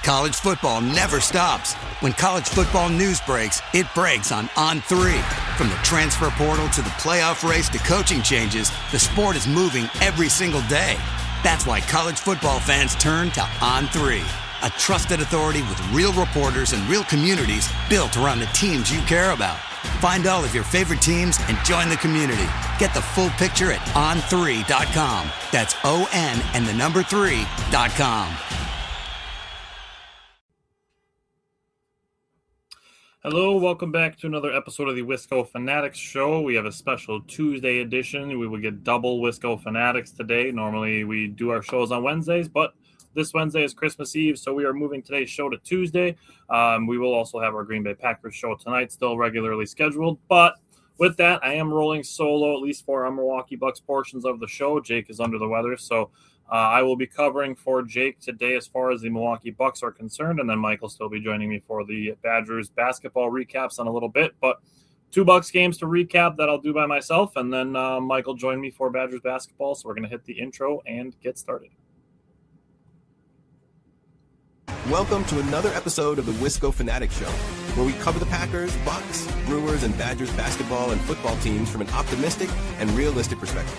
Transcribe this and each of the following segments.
College football never stops. When college football news breaks, it breaks on On3. From the transfer portal to the playoff race to coaching changes, the sport is moving every single day. That's why college football fans turn to On3, a trusted authority with real reporters and real communities built around the teams you care about. Find all of your favorite teams and join the community. Get the full picture at on3.com. That's ON and the number 3.com. Hello, welcome back to another episode of the Wisco Fanatics Show. We have a special Tuesday edition. We will get double Wisco Fanatics today. Normally we do our shows on Wednesdays, but this Wednesday is Christmas Eve, so we are moving today's show to Tuesday. We will also have our Green Bay Packers show tonight, still regularly scheduled. But with that, I am rolling solo, at least for our Milwaukee Bucks portions of the show. Jake is under the weather, so I will be covering for Jake today as far as the Milwaukee Bucks are concerned, and then Mike will still be joining me for the Badgers basketball recaps in a little bit. But 2 Bucks games to recap that I'll do by myself, and then Mike will join me for Badgers basketball. So we're going to hit the intro and get started. Welcome to another episode of the Wisco Fanatics Show, where we cover the Packers, Bucks, Brewers, and Badgers basketball and football teams from an optimistic and realistic perspective.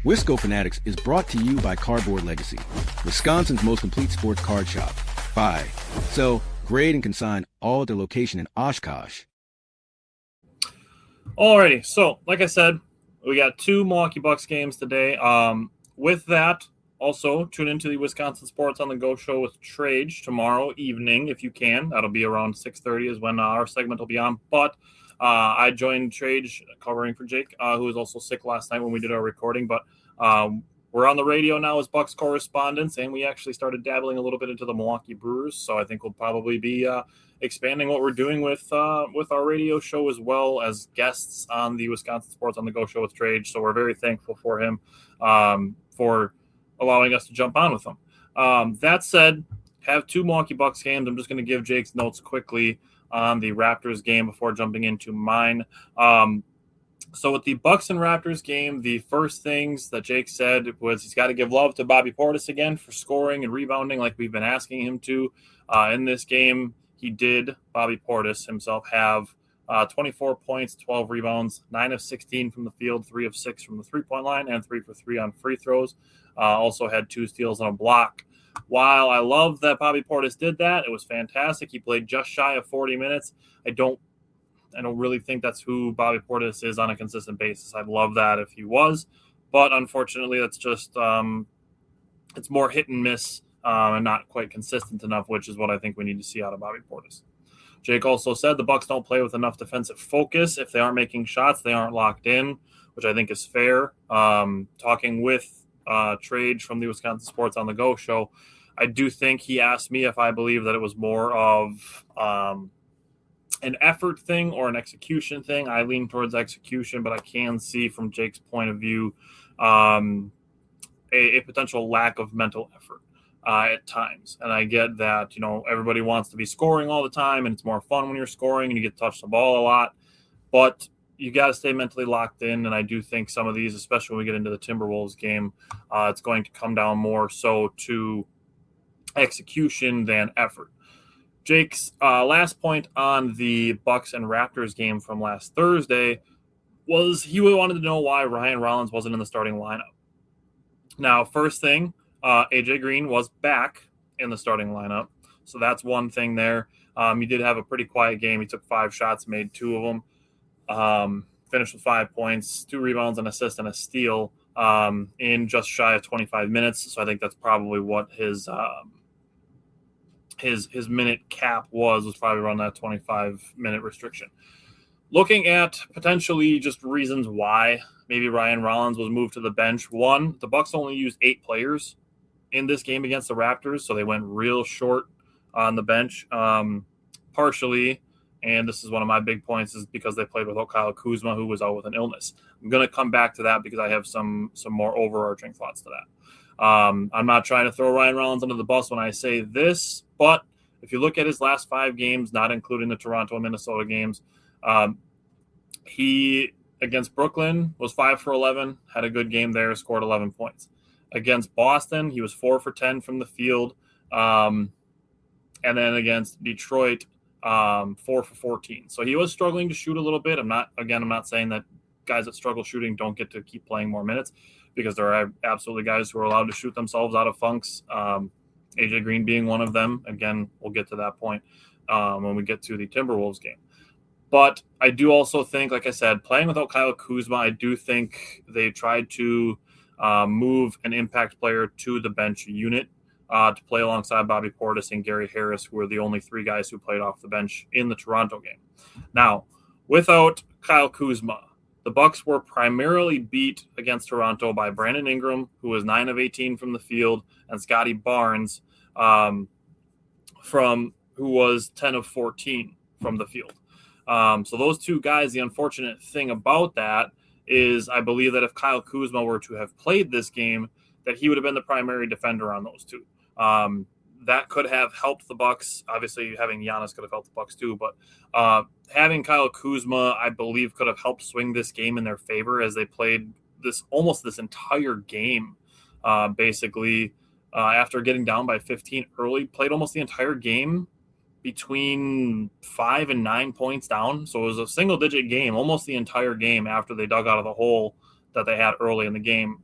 Wisco Fanatics is brought to you by Cardboard Legacy, Wisconsin's most complete sports card shop. Buy, sell, grade, and consign all at their location in Oshkosh. Alrighty, so like I said, we got 2 Milwaukee Bucks games today. With that, also tune into the Wisconsin Sports on the Go show with Trage tomorrow evening if you can. That'll be around 6:30 is when our segment will be on. But I joined Trage covering for Jake, who was also sick last night when we did our recording. But we're on the radio now as Bucks correspondents, and we actually started dabbling a little bit into the Milwaukee Brewers. So I think we'll probably be expanding what we're doing with our radio show as well as guests on the Wisconsin Sports on the Go show with Trage. So we're very thankful for him for allowing us to jump on with him. That said, have 2 Milwaukee Bucks games. I'm just going to give Jake's notes quickly on the Raptors game before jumping into mine. So with the Bucks and Raptors game, the first things that Jake said was he's got to give love to Bobby Portis again for scoring and rebounding like we've been asking him to. In this game, he did, Bobby Portis himself, have 24 points, 12 rebounds, 9 of 16 from the field, 3 of 6 from the three-point line, and 3 for 3 on free throws. Also had 2 steals and a block. While I love that Bobby Portis did that, it was fantastic. He played just shy of 40 minutes. I don't really think that's who Bobby Portis is on a consistent basis. I'd love that if he was, but unfortunately that's just it's more hit and miss and not quite consistent enough, which is what I think we need to see out of Bobby Portis. Jake also said the Bucks don't play with enough defensive focus. If they aren't making shots, they aren't locked in, which I think is fair. Talking with Trade from the Wisconsin Sports on the Go show, I do think he asked me if I believe that it was more of an effort thing or an execution thing. I lean towards execution, but I can see from Jake's point of view a potential lack of mental effort at times. And I get that, everybody wants to be scoring all the time, and it's more fun when you're scoring and you get to touch the ball a lot. But you got to stay mentally locked in, and I do think some of these, especially when we get into the Timberwolves game, it's going to come down more so to execution than effort. Jake's last point on the Bucks and Raptors game from last Thursday was he wanted to know why Ryan Rollins wasn't in the starting lineup. Now, first thing, AJ Green was back in the starting lineup, so that's one thing there. He did have a pretty quiet game. He took 5 shots, made 2 of them. Finished with 5 points, 2 rebounds, an assist, and a steal in just shy of 25 minutes. So I think that's probably what his minute cap was probably around that 25-minute restriction. Looking at potentially just reasons why maybe Ryan Rollins was moved to the bench. One, the Bucks only used 8 players in this game against the Raptors, so they went real short on the bench. Partially, and this is one of my big points, is because they played without Kyle Kuzma, who was out with an illness. I'm going to come back to that because I have some more overarching thoughts to that. I'm not trying to throw Ryan Rollins under the bus when I say this, but if you look at his last 5 games, not including the Toronto and Minnesota games, he, against Brooklyn, was 5 for 11, had a good game there, scored 11 points. Against Boston, he was 4 for 10 from the field, and then against Detroit, 4 for 14. So he was struggling to shoot a little bit. I'm not saying that guys that struggle shooting don't get to keep playing more minutes, because there are absolutely guys who are allowed to shoot themselves out of funks. AJ Green being one of them. Again, we'll get to that point when we get to the Timberwolves game. But I do also think, like I said, playing without Kyle Kuzma, I do think they tried to move an impact player to the bench unit to play alongside Bobby Portis and Gary Harris, who were the only three guys who played off the bench in the Toronto game. Now, without Kyle Kuzma, the Bucks were primarily beat against Toronto by Brandon Ingram, who was 9 of 18 from the field, and Scotty Barnes, who was 10 of 14 from the field. So those two guys, the unfortunate thing about that is I believe that if Kyle Kuzma were to have played this game, that he would have been the primary defender on those two. That could have helped the Bucks. Obviously, having Giannis could have helped the Bucks too, but having Kyle Kuzma, I believe, could have helped swing this game in their favor, as they played this entire game, basically, after getting down by 15 early, played almost the entire game between 5 and 9 points down. So it was a single-digit game almost the entire game after they dug out of the hole that they had early in the game,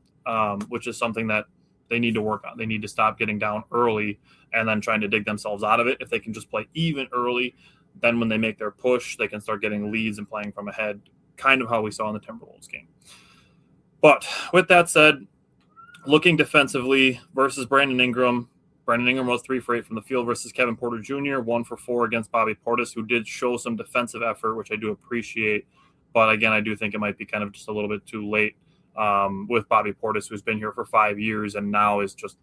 which is something that they need to work on. They need to stop getting down early and then trying to dig themselves out of it. If they can just play even early, then when they make their push, they can start getting leads and playing from ahead, kind of how we saw in the Timberwolves game. But with that said, looking defensively versus Brandon Ingram was 3 for 8 from the field versus Kevin Porter Jr., 1 for 4 against Bobby Portis, who did show some defensive effort, which I do appreciate. But again, I do think it might be kind of just a little bit too late with Bobby Portis, who's been here for 5 years and now is just,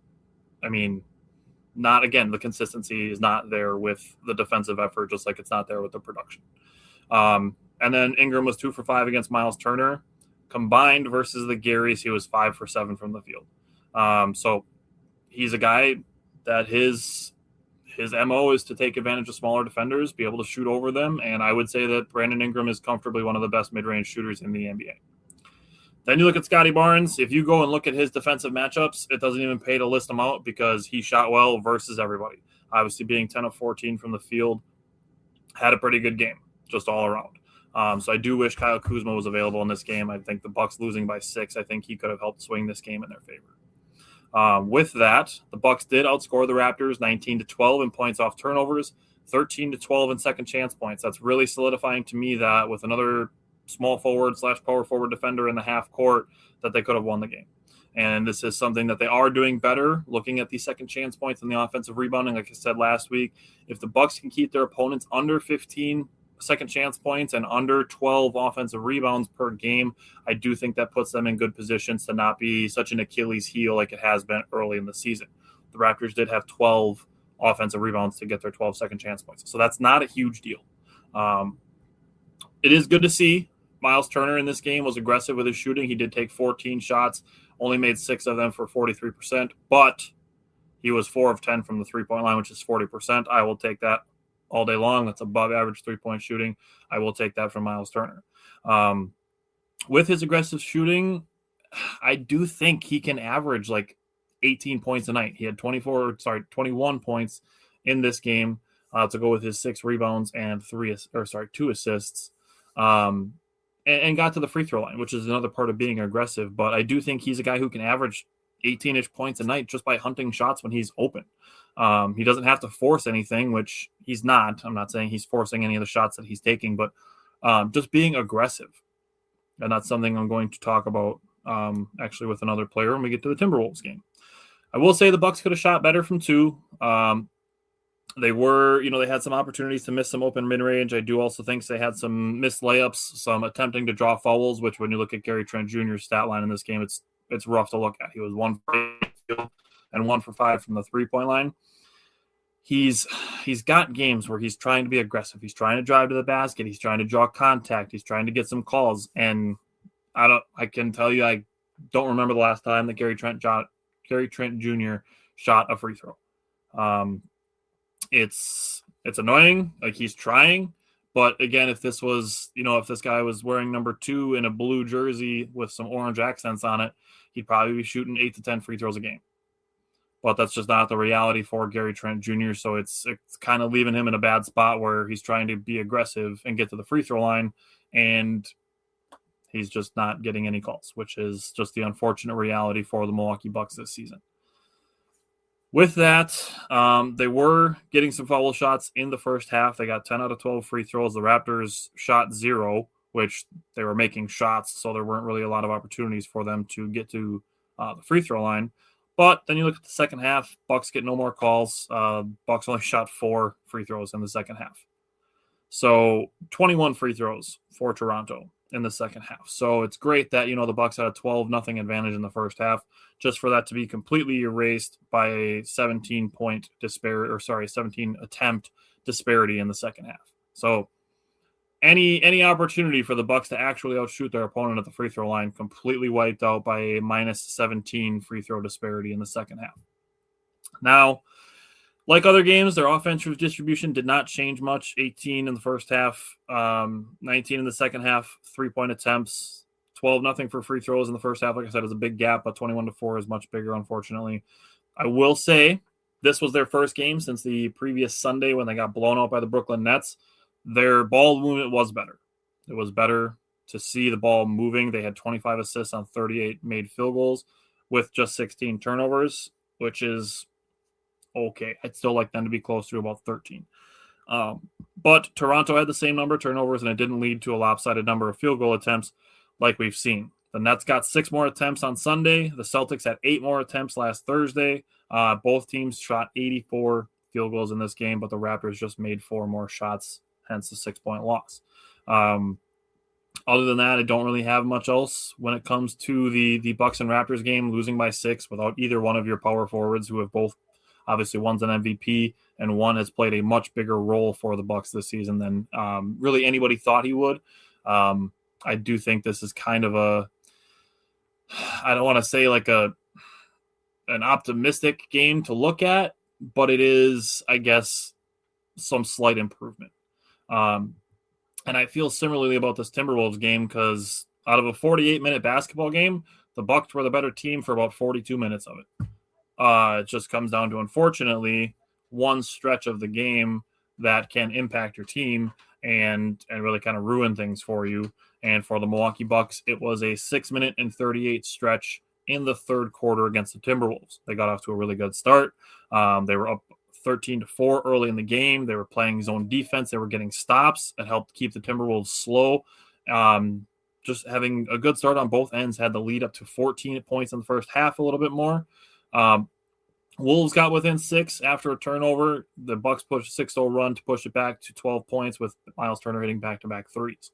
the consistency is not there with the defensive effort, just like it's not there with the production. And then Ingram was 2 for 5 against Miles Turner. Combined versus the Garys, he was 5 for 7 from the field. So he's a guy that his MO is to take advantage of smaller defenders, be able to shoot over them, and I would say that Brandon Ingram is comfortably one of the best mid-range shooters in the NBA. Then you look at Scotty Barnes. If you go and look at his defensive matchups, it doesn't even pay to list them out because he shot well versus everybody. Obviously, being 10 of 14 from the field, had a pretty good game, just all around. So I do wish Kyle Kuzma was available in this game. I think the Bucks losing by 6, I think he could have helped swing this game in their favor. With that, the Bucks did outscore the Raptors 19-12 in points off turnovers, 13-12 in second chance points. That's really solidifying to me that with another small forward / power forward defender in the half court, that they could have won the game. And this is something that they are doing better, looking at the second chance points and the offensive rebounding. Like I said last week, if the Bucks can keep their opponents under 15 second chance points and under 12 offensive rebounds per game, I do think that puts them in good positions to not be such an Achilles heel like it has been early in the season. The Raptors did have 12 offensive rebounds to get their 12 second chance points. So that's not a huge deal. It is good to see Miles Turner in this game was aggressive with his shooting. He did take 14 shots, only made 6 of them for 43%, but he was 4 of 10 from the three-point line, which is 40%. I will take that all day long. That's above average three-point shooting. I will take that from Miles Turner. With his aggressive shooting, I do think he can average like 18 points a night. He had 21 points in this game to go with his 6 rebounds and 2 assists. And got to the free throw line, which is another part of being aggressive. But I do think he's a guy who can average 18-ish points a night just by hunting shots when he's open. He doesn't have to force anything, which he's not. I'm not saying he's forcing any of the shots that he's taking, but just being aggressive. And that's something I'm going to talk about actually with another player when we get to the Timberwolves game. I will say the Bucks could have shot better from 2. They had some opportunities to miss some open mid-range. I do also think they had some missed layups, some attempting to draw fouls, which when you look at Gary Trent Jr.'s stat line in this game, it's rough to look at. He was 1 for 8 and 1 for 5 from the three-point line. He's got games where he's trying to be aggressive. He's trying to drive to the basket. He's trying to draw contact. He's trying to get some calls. And I can tell you, I don't remember the last time that Gary Trent Jr. shot a free throw. It's annoying. Like, he's trying, but again, if this guy was wearing number 2 in a blue jersey with some orange accents on it, he'd probably be shooting 8 to 10 free throws a game. but that's just not the reality for Gary Trent Jr. So it's kind of leaving him in a bad spot where he's trying to be aggressive and get to the free throw line, and he's just not getting any calls, which is just the unfortunate reality for the Milwaukee Bucks this season. With that, they were getting some foul shots in the first half. They got 10 out of 12 free throws. The Raptors shot 0, which they were making shots, so there weren't really a lot of opportunities for them to get to the free throw line. But then you look at the second half, Bucks get no more calls. Bucks only shot 4 free throws in the second half. So 21 free throws for Toronto in the second half. So it's great that, the Bucks had a 12-0 advantage in the first half, just for that to be completely erased by a 17 attempt disparity in the second half. So any opportunity for the Bucks to actually outshoot their opponent at the free throw line completely wiped out by a minus 17 free throw disparity in the second half. Now, like other games, their offensive distribution did not change much. 18 in the first half, 19 in the second half, 3-point attempts, 12-0 for free throws in the first half. Like I said, is a big gap, but 21-4 is much bigger, unfortunately. I will say this was their first game since the previous Sunday when they got blown out by the Brooklyn Nets. Their ball movement was better. It was better to see the ball moving. They had 25 assists on 38 made field goals with just 16 turnovers, which is okay. I'd still like them to be close to about 13. But Toronto had the same number of turnovers, and it didn't lead to a lopsided number of field goal attempts like we've seen. The Nets got 6 more attempts on Sunday. The Celtics had 8 more attempts last Thursday. Both teams shot 84 field goals in this game, but the Raptors just made 4 more shots, hence the 6-point loss. Other than that, I don't really have much else when it comes to the Bucks and Raptors game, losing by 6 without either one of your power forwards, who have both, obviously one's an MVP and one has played a much bigger role for the Bucks this season than really anybody thought he would. I do think this is kind of I don't want to say like an optimistic game to look at, but it is, I guess, some slight improvement. And I feel similarly about this Timberwolves game because out of a 48-minute basketball game, the Bucks were the better team for about 42 minutes of it. It just comes down to, unfortunately, one stretch of the game that can impact your team and really kind of ruin things for you. And for the Milwaukee Bucks, it was a 6-minute and 38 stretch in the third quarter against the Timberwolves. They got off to a really good start. They were up 13-4 early in the game. They were playing zone defense. They were getting stops. It helped keep the Timberwolves slow. Just having a good start on both ends had the lead up to 14 points in the first half, a little bit more. Wolves got within 6 after a turnover. The Bucks pushed a 6-0 run to push it back to 12 points with Miles Turner hitting back-to-back threes.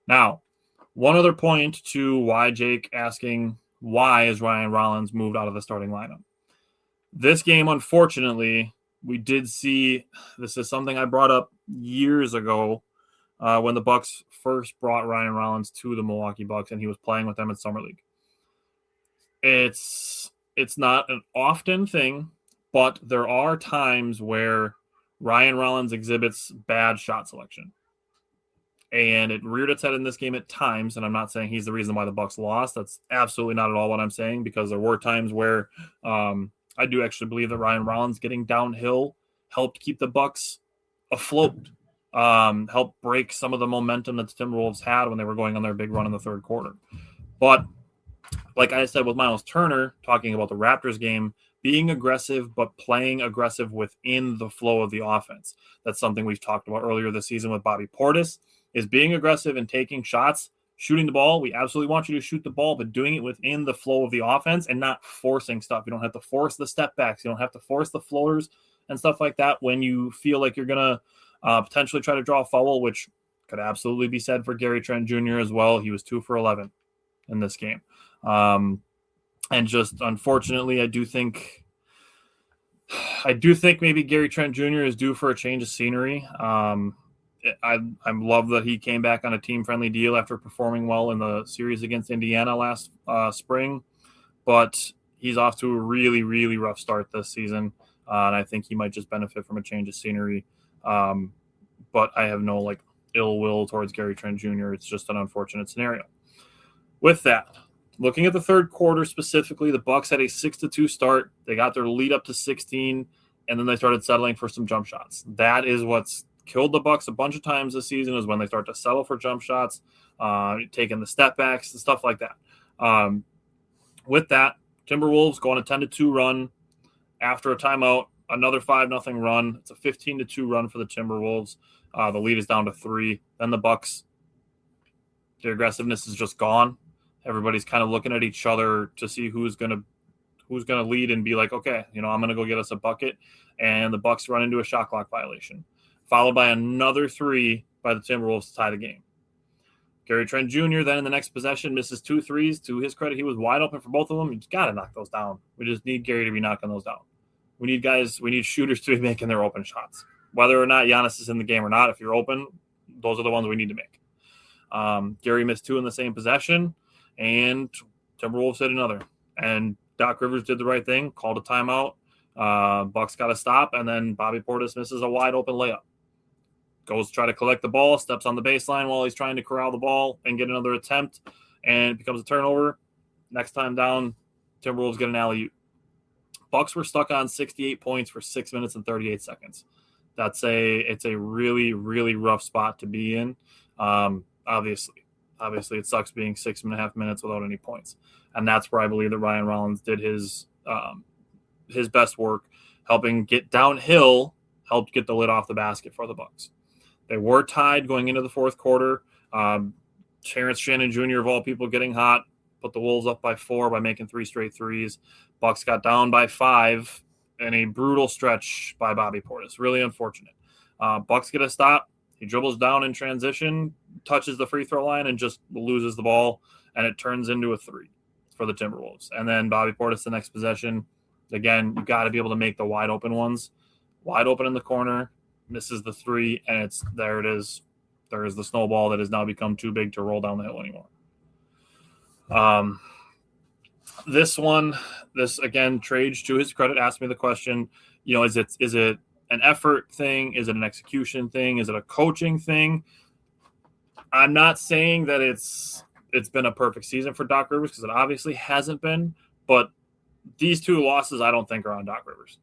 Now, one other point to why Jake asking why is Ryan Rollins moved out of the starting lineup. This game, unfortunately, we did see, this is something I brought up years ago when the Bucks first brought Ryan Rollins to the Milwaukee Bucks and he was playing with them in Summer League. It's not an often thing, but there are times where Ryan Rollins exhibits bad shot selection. And it reared its head in this game at times, and I'm not saying he's the reason why the Bucks lost. That's absolutely not at all what I'm saying, because there were times where I do actually believe that Ryan Rollins getting downhill helped keep the Bucks afloat, helped break some of the momentum that the Timberwolves had when they were going on their big run in the third quarter. But like I said with Miles Turner, talking about the Raptors game, being aggressive but playing aggressive within the flow of the offense. That's something we've talked about earlier this season with Bobby Portis, is being aggressive and taking shots, shooting the ball. We absolutely want you to shoot the ball, but doing it within the flow of the offense and not forcing stuff. You don't have to force the step backs. You don't have to force the floaters and stuff like that when you feel like you're going to potentially try to draw a foul, which could absolutely be said for Gary Trent Jr. as well. He was 2 for 11 in this game. And just unfortunately, I do think maybe Gary Trent Jr. is due for a change of scenery. I love that he came back on a team-friendly deal after performing well in the series against Indiana last spring, but he's off to a really, really rough start this season, and I think he might just benefit from a change of scenery. But I have no ill will towards Gary Trent Jr. It's just an unfortunate scenario. With that, Looking at the third quarter specifically, the Bucks had a 6-2 start. They got their lead up to 16, and then they started settling for some jump shots. That is what's killed the Bucks a bunch of times this season, is when they start to settle for jump shots, taking the step backs and stuff like that. With that, Timberwolves go on a 10-2 run after a timeout, another 5-0 run. It's a 15-2 run for the Timberwolves. The lead is down to 3. Then the Bucks, their aggressiveness is just gone. Everybody's kind of looking at each other to see who's gonna lead and be like, okay, I'm gonna go get us a bucket. And the Bucks run into a shot clock violation, followed by another 3 by the Timberwolves to tie the game. Gary Trent Jr. then in the next possession misses 2 threes. To his credit, he was wide open for both of them. You got to knock those down. We just need Gary to be knocking those down. We need shooters to be making their open shots. Whether or not Giannis is in the game or not, if you're open, those are the ones we need to make. Gary missed 2 in the same possession, and Timberwolves hit another. And Doc Rivers did the right thing, called a timeout. Bucks got to stop, and then Bobby Portis misses a wide open layup. Goes to try to collect the ball, steps on the baseline while he's trying to corral the ball and get another attempt, and it becomes a turnover. Next time down, Timberwolves get an alley-oop. Bucks were stuck on 68 points for 6 minutes and 38 seconds. It's a really, really rough spot to be in. Obviously it sucks being 6.5 minutes without any points. And that's where I believe that Ryan Rollins did his best work, helping get downhill, helped get the lid off the basket for the Bucks. They were tied going into the fourth quarter. Terrence Shannon Jr., of all people, getting hot, put the Wolves up by 4 by making 3 straight threes. Bucks got down by 5 in a brutal stretch by Bobby Portis. Really unfortunate. Bucks get a stop. He dribbles down in transition, touches the free throw line, and just loses the ball, and it turns into a 3 for the Timberwolves. And then Bobby Portis, the next possession. Again, you got to be able to make the wide open ones. Wide open in the corner, misses the 3, and there it is. There is the snowball that has now become too big to roll down the hill anymore. This again, Trage, to his credit, asked me the question, is it an effort thing? Is it an execution thing? Is it a coaching thing? I'm not saying that it's been a perfect season for Doc Rivers, because it obviously hasn't been, but these 2 losses I don't think are on Doc Rivers.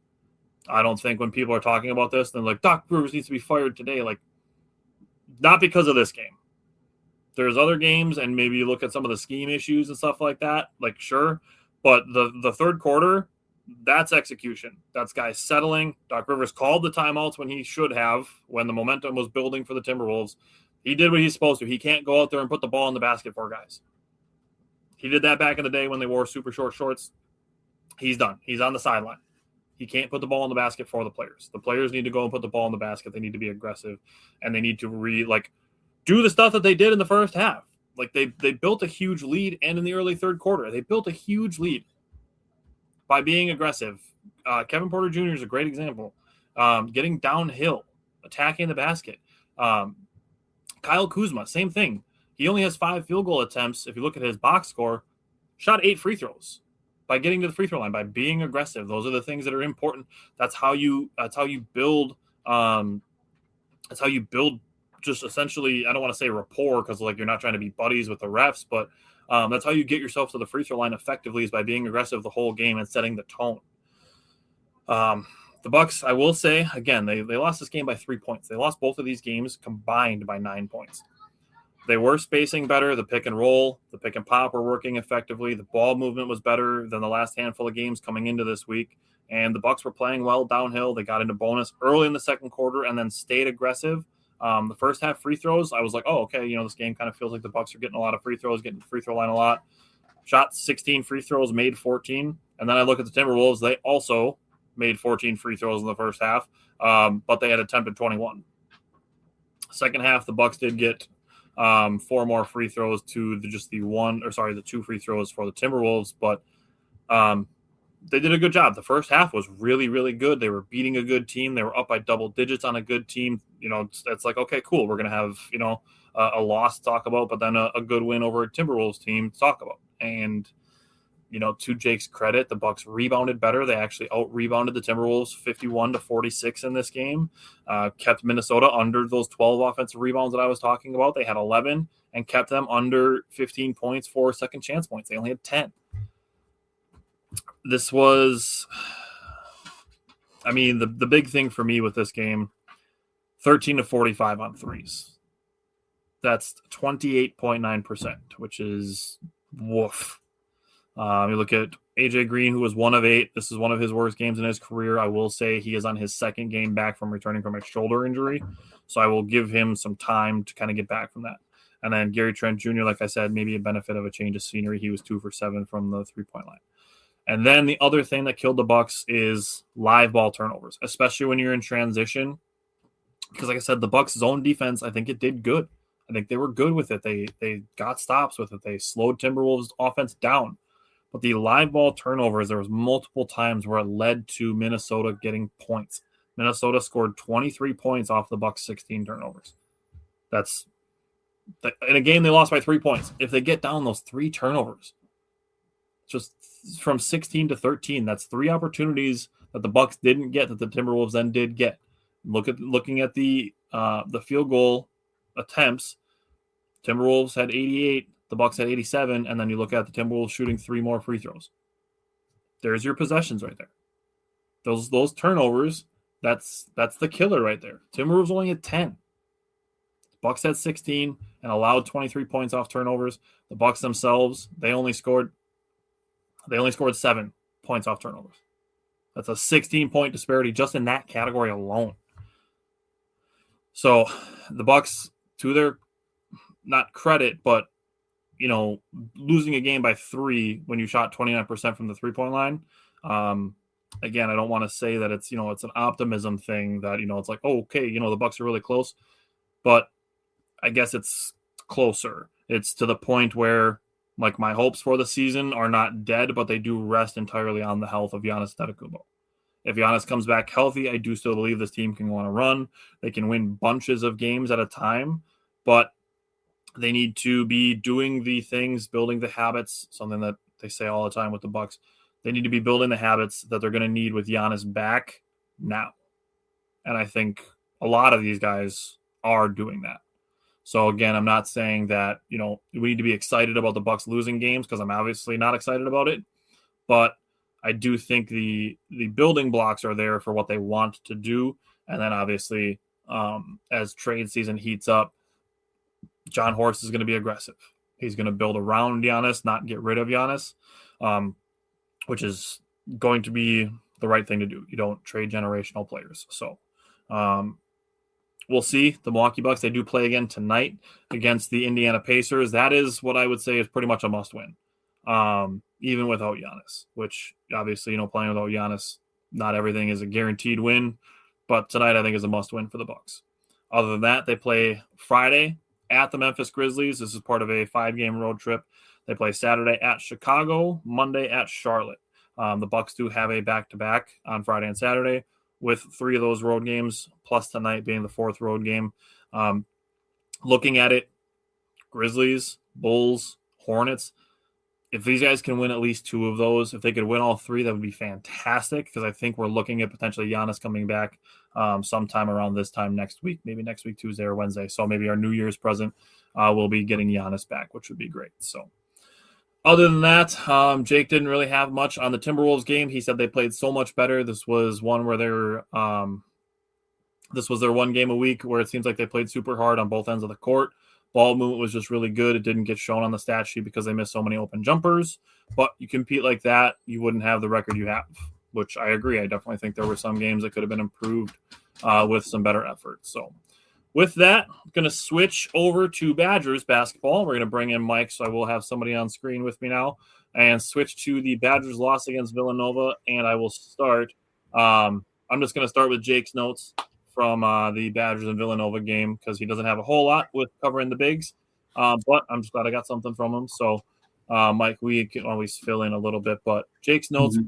I don't think when people are talking about this, they're like, Doc Rivers needs to be fired today. Like, not because of this game. There's other games, and maybe you look at some of the scheme issues and stuff like that. Like, sure. But the third quarter, that's execution. That's guys settling. Doc Rivers called the timeouts when he should have, when the momentum was building for the Timberwolves. He did what he's supposed to. He can't go out there and put the ball in the basket for guys. He did that back in the day when they wore super short shorts. He's done. He's on the sideline. He can't put the ball in the basket for the players. The players need to go and put the ball in the basket. They need to be aggressive, and they need to do the stuff that they did in the first half. Like, they built a huge lead, and in the early third quarter, they built a huge lead by being aggressive. Kevin Porter Jr. is a great example. Getting downhill, attacking the basket. Kyle Kuzma, same thing. He only has 5 field goal attempts. If you look at his box score, shot 8 free throws. By getting to the free throw line, by being aggressive. Those are the things that are important. That's how you build. That's how you build. Just essentially, I don't want to say rapport, because you're not trying to be buddies with the refs, but that's how you get yourself to the free throw line effectively, is by being aggressive the whole game and setting the tone. The Bucks, I will say again, they lost this game by 3 points. They lost both of these games combined by 9 points. They were spacing better. The pick and roll, the pick and pop were working effectively. The ball movement was better than the last handful of games coming into this week. And the Bucks were playing well downhill. They got into bonus early in the second quarter and then stayed aggressive. The first half free throws, I was like, oh, okay, this game kind of feels like the Bucks are getting a lot of free throws, getting the free throw line a lot. Shot 16 free throws, made 14. And then I look at the Timberwolves. They also made 14 free throws in the first half, but they had attempted 21. Second half, the Bucks did get 4 more free throws to the 2 free throws for the Timberwolves, but they did a good job. The first half was really, really good. They were beating a good team. They were up by double digits on a good team. It's like, okay, cool. We're going to have, a loss to talk about, but then a good win over a Timberwolves team to talk about. And, to Jake's credit, the Bucks rebounded better. They actually out-rebounded the Timberwolves 51-46 in this game. Kept Minnesota under those 12 offensive rebounds that I was talking about. They had 11, and kept them under 15 points for second chance points. They only had 10. This was, I mean, the big thing for me with this game, 13 to 45 on threes. That's 28.9%, which is woof. You look at AJ Green, who was 1 of 8. This is one of his worst games in his career. I will say he is on his second game back from returning from a shoulder injury. So I will give him some time to kind of get back from that. And then Gary Trent Jr., like I said, maybe a benefit of a change of scenery. He was 2 for 7 from the 3-point line. And then the other thing that killed the Bucks is live ball turnovers, especially when you're in transition. Because like I said, the Bucks' zone defense, I think it did good. I think they were good with it. They got stops with it. They slowed Timberwolves' offense down. But the live ball turnovers, there was multiple times where it led to Minnesota getting points. Minnesota scored 23 points off the Bucks' 16 turnovers. That's in a game they lost by 3 points. If they get down those 3 turnovers, just from 16 to 13, that's 3 opportunities that the Bucks didn't get that the Timberwolves then did get. Looking at the field goal attempts, Timberwolves had 88, the Bucks had 87, and then you look at the Timberwolves shooting 3 more free throws. There's your possessions right there. Those turnovers, that's the killer right there. Timberwolves only had 10. Bucks had 16 and allowed 23 points off turnovers. The Bucks themselves, they only scored 7 points off turnovers. That's a 16-point disparity just in that category alone. So the Bucks, to their not credit, but losing a game by 3 when you shot 29% from the 3-point line. Again, I don't want to say that it's it's an optimism thing that it's like, oh, okay, the Bucks are really close, but I guess it's closer. It's to the point where like my hopes for the season are not dead, but they do rest entirely on the health of Giannis Antetokounmpo. If Giannis comes back healthy, I do still believe this team can go on a run. They can win bunches of games at a time, but they need to be doing the things, building the habits, something that they say all the time with the Bucks. They need to be building the habits that they're going to need with Giannis back now. And I think a lot of these guys are doing that. So again, I'm not saying that, we need to be excited about the Bucks losing games because I'm obviously not excited about it, but I do think the building blocks are there for what they want to do. And then obviously, as trade season heats up, John Horst is going to be aggressive. He's going to build around Giannis, not get rid of Giannis, which is going to be the right thing to do. You don't trade generational players. So we'll see. The Milwaukee Bucks, they do play again tonight against the Indiana Pacers. That is what I would say is pretty much a must-win. Even without Giannis, which obviously, playing without Giannis, not everything is a guaranteed win, but tonight I think is a must win for the Bucks. Other than that, they play Friday at the Memphis Grizzlies. This is part of a 5-game road trip. They play Saturday at Chicago, Monday at Charlotte. The Bucks do have a back-to-back on Friday and Saturday with 3 of those road games, plus tonight being the 4th road game. Looking at it, Grizzlies, Bulls, Hornets, if these guys can win at least 2 of those, if they could win all 3, that would be fantastic because I think we're looking at potentially Giannis coming back sometime around this time next week, maybe next week, Tuesday or Wednesday. So maybe our New Year's present will be getting Giannis back, which would be great. So other than that, Jake didn't really have much on the Timberwolves game. He said they played so much better. This was one where this was their 1 game a week where it seems like they played super hard on both ends of the court. Ball movement was just really good. It didn't get shown on the stat sheet because they missed so many open jumpers. But you compete like that, you wouldn't have the record you have, which I agree. I definitely think there were some games that could have been improved with some better effort. So with that, I'm going to switch over to Badgers basketball. We're going to bring in Mike, so I will have somebody on screen with me now, and switch to the Badgers' loss against Villanova. And I will start. I'm just going to start with Jake's notes from the Badgers and Villanova game because he doesn't have a whole lot with covering the bigs. But I'm just glad I got something from him. So, Mike, we can always fill in a little bit. But Jake's notes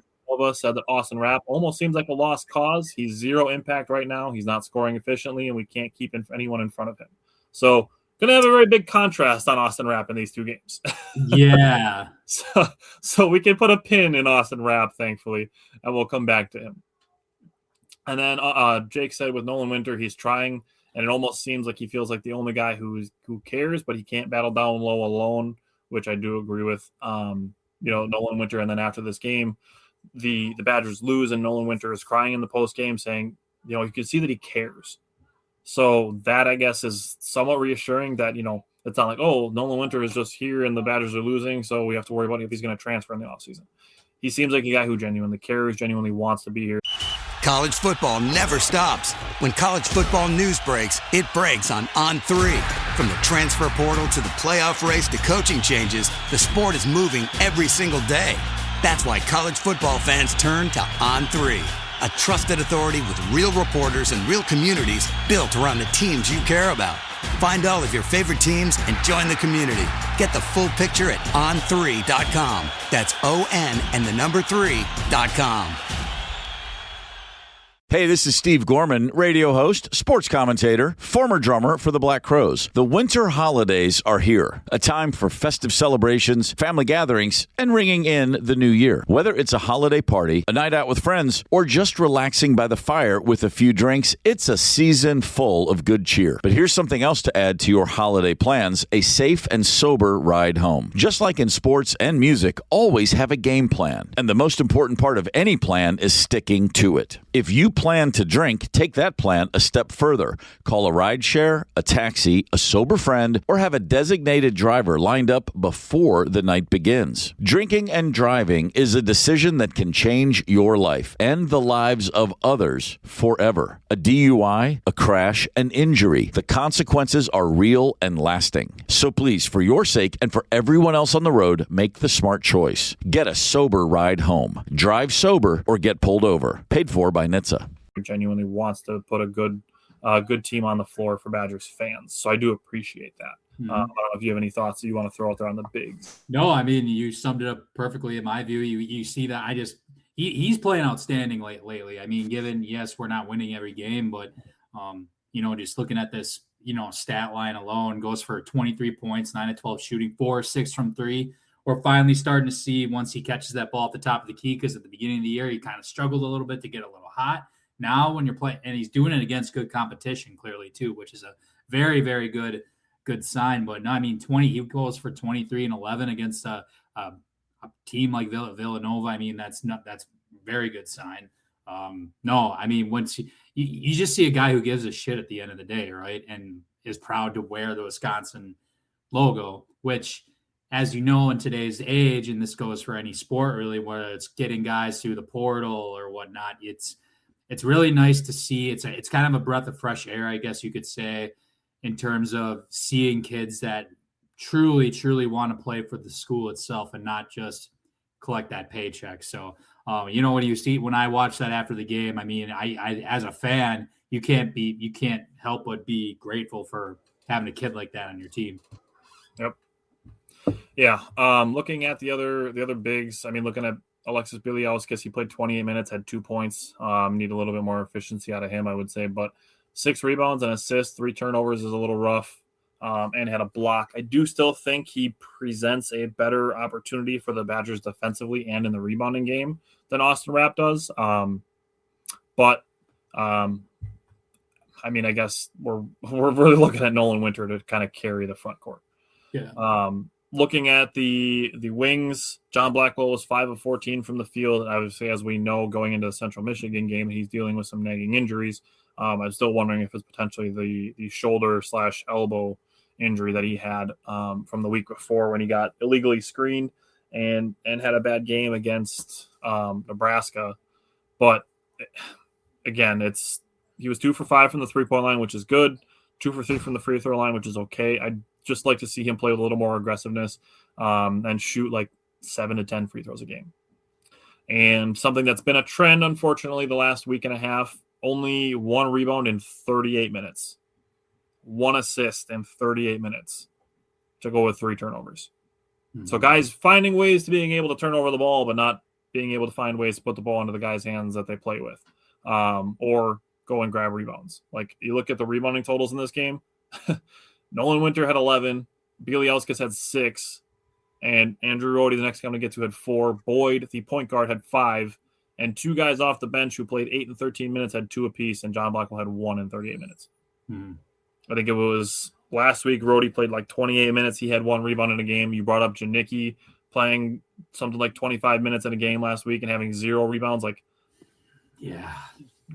said that Austin Rapp almost seems like a lost cause. He's 0 impact right now. He's not scoring efficiently, and we can't keep anyone in front of him. So, going to have a very big contrast on Austin Rapp in these 2 games. Yeah. So we can put a pin in Austin Rapp, thankfully, and we'll come back to him. And then Jake said with Nolan Winter, he's trying And it almost seems like he feels like the only guy who cares, but he can't battle down low alone, which I do agree with. Nolan Winter, and then after this game, the Badgers lose, and Nolan Winter is crying in the post game, saying, you can see that he cares. So that, I guess, is somewhat reassuring that it's not like, oh, Nolan Winter is just here and the Badgers are losing, so we have to worry about if he's going to transfer in the offseason. He seems like a guy who genuinely cares, genuinely wants to be here. College football never stops. When college football news breaks, it breaks on On3. From the transfer portal to the playoff race to coaching changes, the sport is moving every single day. That's why college football fans turn to On3, a trusted authority with real reporters and real communities built around the teams you care about. Find all of your favorite teams and join the community. Get the full picture at on3.com. That's ON and the number 3.com. Hey, this is Steve Gorman, radio host, sports commentator, former drummer for the Black Crowes. The winter holidays are here, a time for festive celebrations, family gatherings, and ringing in the new year. Whether it's a holiday party, a night out with friends, or just relaxing by the fire with a few drinks, it's a season full of good cheer. But here's something else to add to your holiday plans: a safe and sober ride home. Just like in sports and music, always have a game plan. And the most important part of any plan is sticking to it. If you plan to drink, take that plan a step further. Call a rideshare, a taxi, a sober friend, or have a designated driver lined up before the night begins. Drinking and driving is a decision that can change your life and the lives of others forever. A DUI, a crash, an injury. The consequences are real and lasting. So please, for your sake and for everyone else on the road, make the smart choice. Get a sober ride home. Drive sober or get pulled over. Paid for by NHTSA. Genuinely wants to put a good team on the floor for Badgers fans. So I do appreciate that. I don't know if you have any thoughts that you want to throw out there on the bigs. No, I mean, you summed it up perfectly in my view. You see that he's playing outstanding lately. I mean, given, yes, we're not winning every game, but just looking at this, stat line alone, goes for 23 points, 9 of 12 shooting, 4 or 6 from 3. We're finally starting to see once he catches that ball at the top of the key, because at the beginning of the year, he kind of struggled a little bit to get a little hot. Now when you're playing, and he's doing it against good competition clearly too, which is a very, very good sign. But no, I mean, he goes for 23 and 11 against a team like Villanova. I mean, that's very good sign. No, I mean, once you just see a guy who gives a shit at the end of the day, right? And is proud to wear the Wisconsin logo, which, as you know, in today's age, and this goes for any sport really, whether it's getting guys through the portal or whatnot, it's really nice to see. It's kind of a breath of fresh air, I guess you could say, in terms of seeing kids that truly, truly want to play for the school itself and not just collect that paycheck. So, when I watch that after the game, I mean, I as a fan, you can't help but be grateful for having a kid like that on your team. Yep. Yeah. Looking at the other bigs, I mean, looking at Alexis Bieliauskas, he played 28 minutes, had 2 points. Need a little bit more efficiency out of him, I would say. But 6 rebounds and assists, 3 turnovers is a little rough, and had a block. I do still think he presents a better opportunity for the Badgers defensively and in the rebounding game than Austin Rapp does. I mean, I guess we're really looking at Nolan Winter to kind of carry the front court. Yeah. Looking at the wings, John Blackwell was 5 of 14 from the field. Obviously, as we know, going into the Central Michigan game, he's dealing with some nagging injuries. I'm still wondering if it's potentially the shoulder/elbow injury that he had from the week before when he got illegally screened and had a bad game against Nebraska. But again, he was 2 for 5 from the 3-point line, which is good. 2 for 3 from the free throw line, which is okay. I'd just like to see him play with a little more aggressiveness and shoot like 7 to 10 free throws a game. And something that's been a trend, unfortunately, the last week and a half, only 1 rebound in 38 minutes. 1 assist in 38 minutes to go with 3 turnovers. Mm-hmm. So guys finding ways to being able to turn over the ball, but not being able to find ways to put the ball into the guys' hands that they play with, or go and grab rebounds. Like, you look at the rebounding totals in this game, Nolan Winter had 11, Bieliauskas had 6, and Andrew Rohde, the next guy I'm going to get to, had 4. Boyd, the point guard, had 5, and 2 guys off the bench who played 8 and 13 minutes had 2 apiece, and John Blackwell had 1 in 38 minutes. I think it was last week, Rhodey played like 28 minutes. He had 1 rebound in a game. You brought up Janicki playing something like 25 minutes in a game last week and having 0 rebounds. Like, yeah,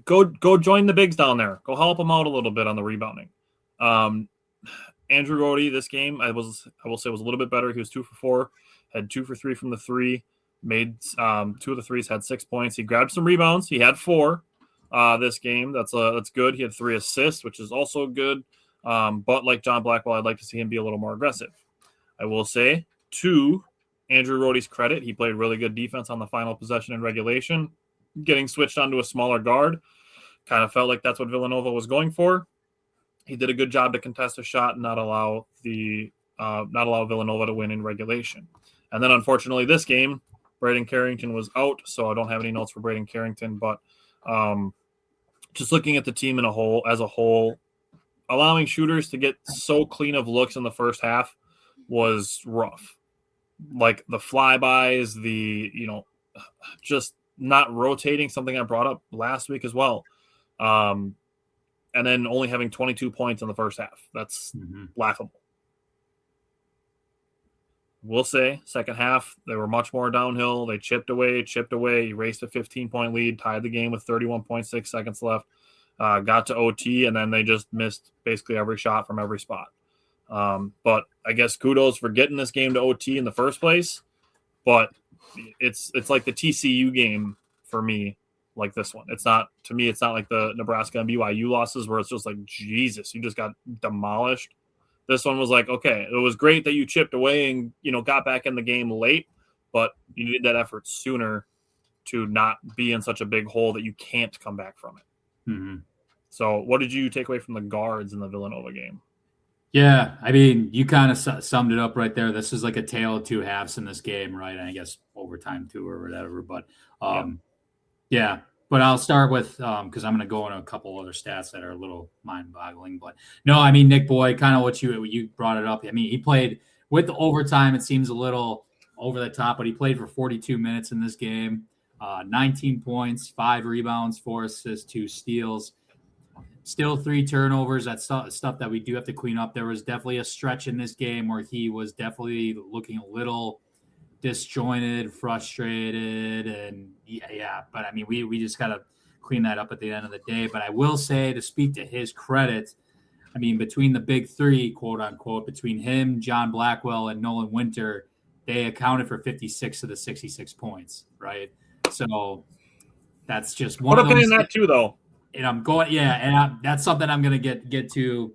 go join the bigs down there. Go help them out a little bit on the rebounding. Andrew Rhodey, this game, I will say was a little bit better. He was 2 for 4, had 2 for 3 from the 3, made 2 of the 3s, had 6 points. He grabbed some rebounds. He had 4 this game. That's good. He had 3 assists, which is also good. But like John Blackwell, I'd like to see him be a little more aggressive. I will say, to Andrew Rhodey's credit, he played really good defense on the final possession in regulation, getting switched onto a smaller guard. Kind of felt like that's what Villanova was going for. He did a good job to contest a shot and not allow Villanova to win in regulation. And then, unfortunately, this game, Braden Carrington was out, so I don't have any notes for Braden Carrington. But just looking at the team as a whole, allowing shooters to get so clean of looks in the first half was rough. Like the flybys, just not rotating, something I brought up last week as well. And then only having 22 points in the first half. That's laughable. We'll say second half, they were much more downhill. They chipped away, erased a 15-point lead, tied the game with 31.6 seconds left, got to OT, and then they just missed basically every shot from every spot. But I guess kudos for getting this game to OT in the first place. But it's like the TCU game for me. Like this one, it's not like the Nebraska and BYU losses where it's just like, Jesus, you just got demolished. This one was like, okay, it was great that you chipped away and got back in the game late, but you needed that effort sooner to not be in such a big hole that you can't come back from it. Mm-hmm. So what did you take away from the guards in the Villanova game? Yeah, I mean, you kind of summed it up right there. This is like a tale of 2 halves in this game, right? And I guess overtime too or whatever, but yeah, but I'll start with because I'm going to go into a couple other stats that are a little mind-boggling. But no, I mean, Nick Boyd, kind of what you brought it up. I mean, he played with the overtime. It seems a little over the top, but he played for 42 minutes in this game. 19 points, 5 rebounds, 4 assists, 2 steals. Still 3 turnovers. That's stuff that we do have to clean up. There was definitely a stretch in this game where he was definitely looking a little disjointed, frustrated, and yeah. But I mean, we just got to clean that up at the end of the day. But I will say, to speak to his credit, I mean, between the big 3, quote unquote, between him, John Blackwell, and Nolan Winter, they accounted for 56 of the 66 points, right? So that's just one of those. Put a pin in that too, though. And I'm going, and that's something I'm going to get to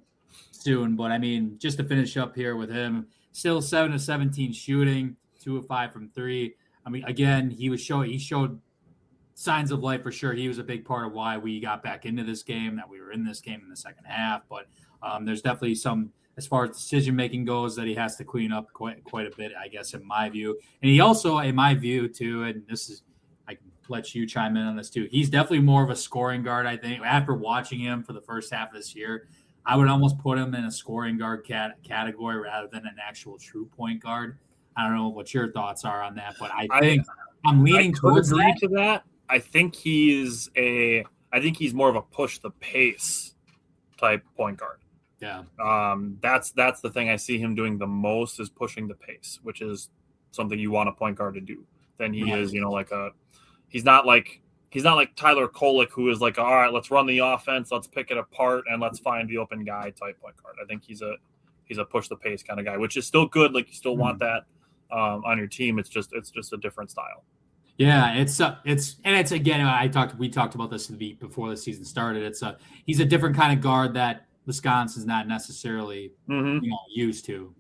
soon. But I mean, just to finish up here with him, still 7 of 17 shooting, 2 of 5 from 3. I mean, again, he showed signs of life for sure. He was a big part of why we got back into this game, that we were in this game in the second half. But there's definitely some, as far as decision making goes, that he has to clean up quite a bit, I guess, in my view. And he also, in my view, too, and this is, I can let you chime in on this too. He's definitely more of a scoring guard, I think. After watching him for the first half of this year, I would almost put him in a scoring guard category rather than an actual true point guard. I don't know what your thoughts are on that, but I think I'm leaning towards that. I think he's more of a push the pace type point guard. Yeah. That's the thing I see him doing the most, is pushing the pace, which is something you want a point guard to do. Then he is, he's not like Tyler Kolek, who is like, all right, let's run the offense, let's pick it apart, and let's find the open guy type point guard. I think he's a push the pace kind of guy, which is still good. Like, you still want that on your team. It's just a different style. Yeah, it's again, we talked about this before the season started. He's a different kind of guard that Wisconsin's not necessarily used to.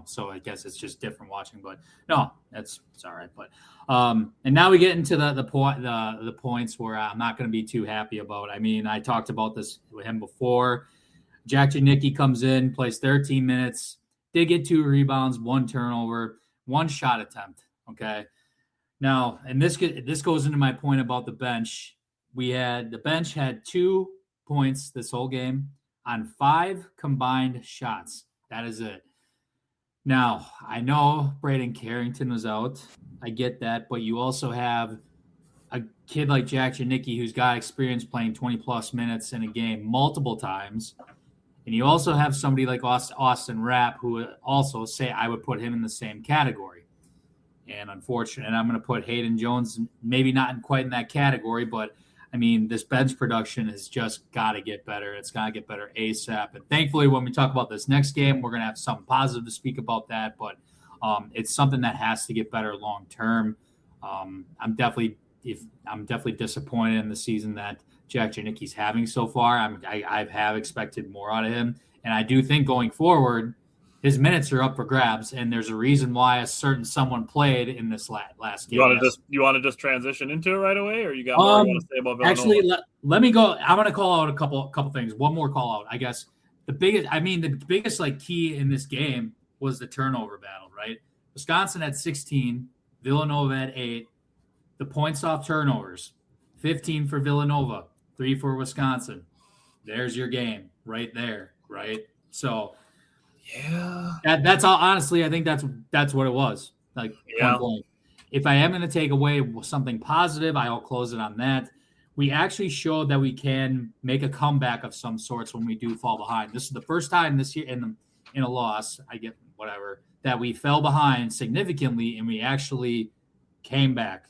So I guess it's just different watching, but no, it's all right. But and now we get into the points where I'm not going to be too happy about. I mean, I talked about this with him before. Jack Janicki comes in, plays 13 minutes, did get 2 rebounds, 1 turnover, 1 shot attempt. Okay, now, and this goes into my point about the bench. The bench had 2 points this whole game on 5 combined shots. That is it. Now, I know Braden Carrington was out. I get that. But you also have a kid like Jack Janicki who's got experience playing 20-plus minutes in a game multiple times. And you also have somebody like Austin Rapp, who also say I would put him in the same category. And unfortunately, and I'm going to put Hayden Jones maybe not quite in that category, but I mean, this bench production has just got to get better. It's got to get better ASAP. And thankfully, when we talk about this next game, we're going to have something positive to speak about that. But it's something that has to get better long term. I'm definitely disappointed in the season that Jack Janicki's having so far. I have expected more out of him, and I do think going forward, his minutes are up for grabs, and there's a reason why a certain someone played in this last game. You want to just transition into it right away, or you got more you want to say about Villanova? Actually, let me go. I'm going to call out a couple things. One more call out, I guess. The biggest like key in this game was the turnover battle, right? Wisconsin had 16, Villanova had 8. The points off turnovers, 15 for Villanova, 3 for Wisconsin. There's your game right there, right? So, yeah, that's all. Honestly, I think that's what it was. Like, point blank. If I am going to take away something positive, I'll close it on that. We actually showed that we can make a comeback of some sorts when we do fall behind. This is the first time this year in a loss, I get whatever, that we fell behind significantly and we actually came back.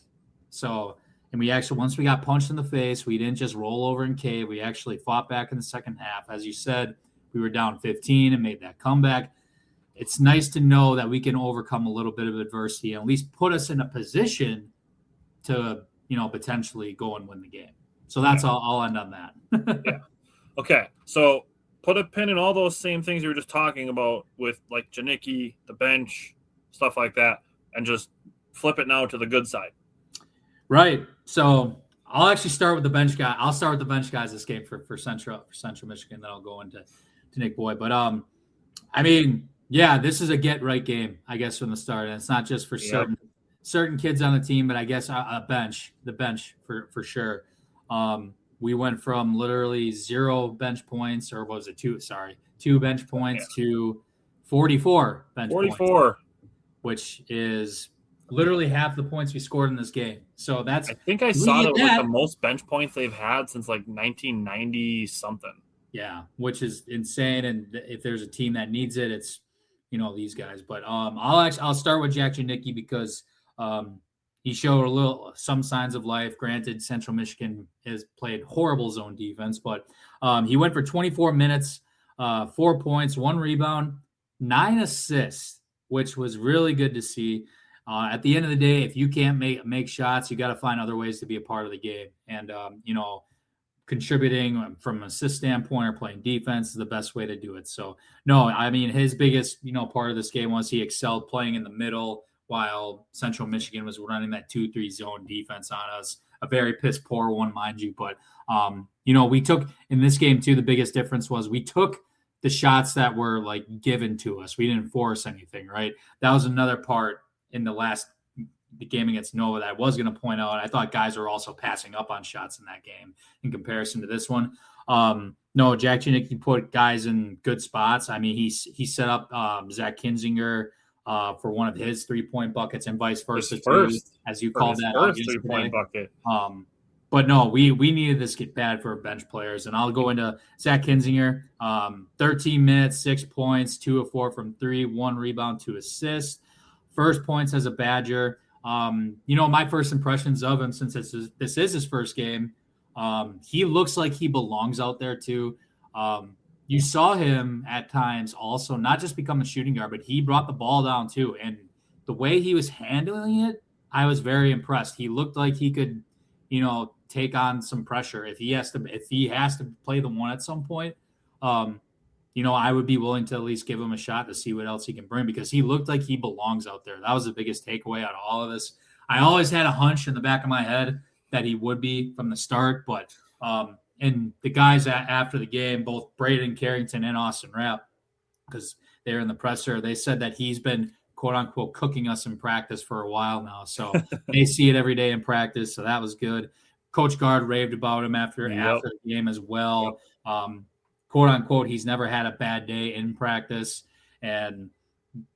So, and we actually, once we got punched in the face, we didn't just roll over and cave. We actually fought back in the second half. As you said, we were down 15 and made that comeback. It's nice to know that we can overcome a little bit of adversity and at least put us in a position to, potentially go and win the game. So that's all. I'll end on that. Yeah. Okay. So put a pin in all those same things you were just talking about with like Janicki, the bench, stuff like that, and just flip it now to the good side. Right. So I'll actually start with the bench guy. I'll start with the bench guys this game for Central Michigan. Then I'll go into Nick Boyd. But this is a get right game, I guess, from the start. And it's not just for certain kids on the team, but I guess the bench for sure. We went from literally 0 bench points, or what was it? 2 bench points to 44 bench points, which is literally half the points we scored in this game. So I think I saw that was like the most bench points they've had since like 1990 something. Yeah, which is insane. And if there's a team that needs it, it's these guys. But I'll start with Jack Janicki because he showed some signs of life. Granted, Central Michigan has played horrible zone defense, but he went for 24 minutes, 4 points, 1 rebound, 9 assists, which was really good to see. At the end of the day, if you can't make shots, you got to find other ways to be a part of the game. And, contributing from an assist standpoint or playing defense is the best way to do it. So, no, I mean, his biggest, part of this game was he excelled playing in the middle while Central Michigan was running that 2-3 zone defense on us. A very piss poor one, mind you. But, we took in this game, too, the biggest difference was we took the shots that were like given to us. We didn't force anything, right? That was another part in the game against Nova that I was going to point out. I thought guys were also passing up on shots in that game in comparison to this one. No, Jack Janicki put guys in good spots. I mean, he set up Zach Kinzinger for one of his 3-point buckets and vice versa, as you called that out yesterday. 3-point bucket. But no, we needed this get bad for bench players. And I'll go into Zach Kinzinger, 13 minutes, 6 points, 2 of 4 from 3, 1 rebound, 2 assists. First points as a Badger. My first impressions of him, since this is his first game, he looks like he belongs out there too. You saw him at times also not just become a shooting guard, but he brought the ball down too. And the way he was handling it, I was very impressed. He looked like he could, take on some pressure if he has to play the one at some point. I would be willing to at least give him a shot to see what else he can bring because he looked like he belongs out there. That was the biggest takeaway out of all of this. I always had a hunch in the back of my head that he would be from the start, but and the guys after the game, both Braden Carrington and Austin Rapp, because they're in the presser, they said that he's been quote unquote cooking us in practice for a while now. So they see it every day in practice. So that was good. Coach Gard raved about him after the game as well. Quote unquote, he's never had a bad day in practice. And,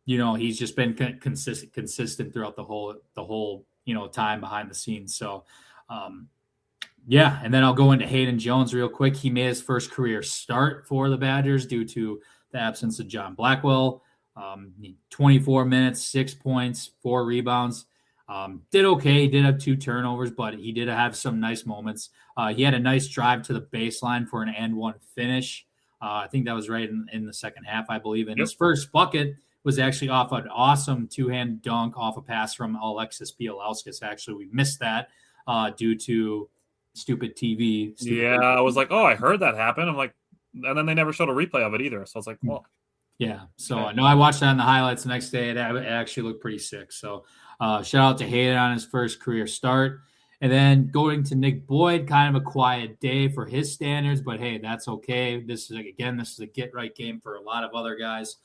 he's just been consistent throughout the whole time behind the scenes. So Yeah, and then I'll go into Hayden Jones real quick. He made his first career start for the Badgers due to the absence of John Blackwell. 24 minutes, 6 points, 4 rebounds. Did okay. He did have 2 turnovers, but he did have some nice moments. He had a nice drive to the baseline for an and one finish. I think that was right in the second half, I believe. And his first bucket was actually off an awesome 2-hand dunk off a pass from Alexis Bielauskas. Actually, we missed that due to stupid TV. I was like, oh, I heard that happen. I'm like, and then they never showed a replay of it either. So I was like, well. Yeah. So, no, I watched that in the highlights the next day. It actually looked pretty sick. So, shout out to Hayden on his first career start. And then going to Nick Boyd, kind of a quiet day for his standards, but hey, that's okay. This is a get-right game for a lot of other guys.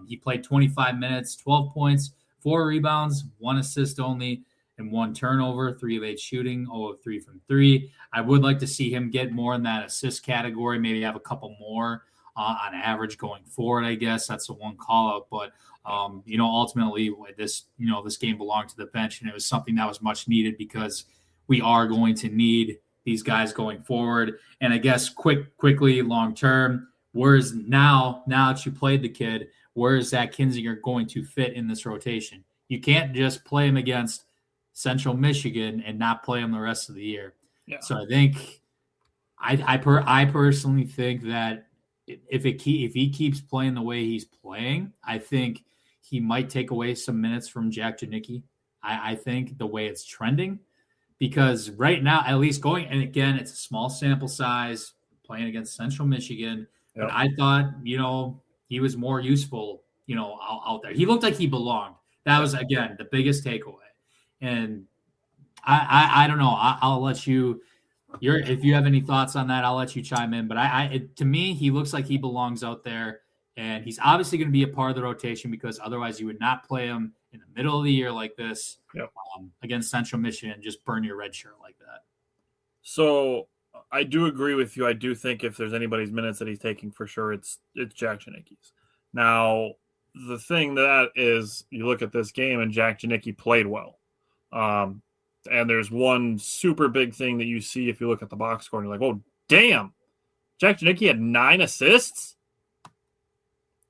He played 25 minutes, 12 points, 4 rebounds, 1 assist only, and 1 turnover, 3 of 8 shooting, 0 of 3 from 3. I would like to see him get more in that assist category, maybe have a couple more on average going forward, I guess. That's the one call-out. But, ultimately this game belonged to the bench, and it was something that was much needed because we are going to need these guys going forward. And I guess quickly, long-term, where's now that you played the kid, where is Zach Kinzinger going to fit in this rotation? You can't just play him against Central Michigan and not play him the rest of the year. Yeah. So I think I personally think that if he keeps playing the way he's playing, I think he might take away some minutes from Jack Janicki. I think the way it's trending, because right now, at least going, and again, it's a small sample size playing against Central Michigan, but I thought, he was more useful, out there. He looked like he belonged. That was, again, the biggest takeaway. And I don't know. I'll let you. If you have any thoughts on that, I'll let you chime in. But to me, he looks like he belongs out there, and he's obviously going to be a part of the rotation because otherwise you would not play him in the middle of the year like this against Central Michigan. Just burn your red shirt like that. So I do agree with you. I do think if there's anybody's minutes that he's taking for sure, it's Jack Janicki's. Now the thing that is, you look at this game and Jack Janicki played well. And there's one super big thing that you see if you look at the box score and you're like, oh, damn, Jack Janicki had 9 assists?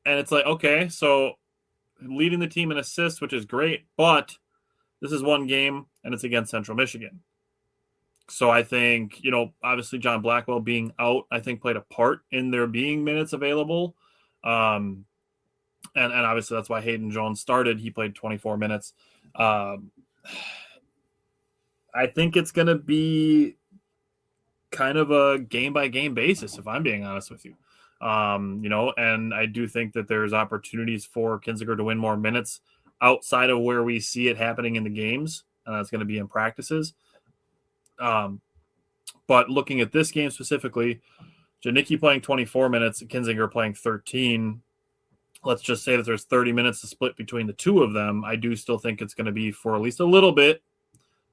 And it's like, okay, so leading the team in assists, which is great, but this is one game and it's against Central Michigan. So I think, obviously John Blackwell being out, I think played a part in there being minutes available. And obviously that's why Hayden Jones started. He played 24 minutes. I think it's going to be kind of a game-by-game basis, if I'm being honest with you. And I do think that there's opportunities for Kinzinger to win more minutes outside of where we see it happening in the games, and that's going to be in practices. But looking at this game specifically, Janicki playing 24 minutes, Kinzinger playing 13, let's just say that there's 30 minutes to split between the two of them. I do still think it's going to be for at least a little bit,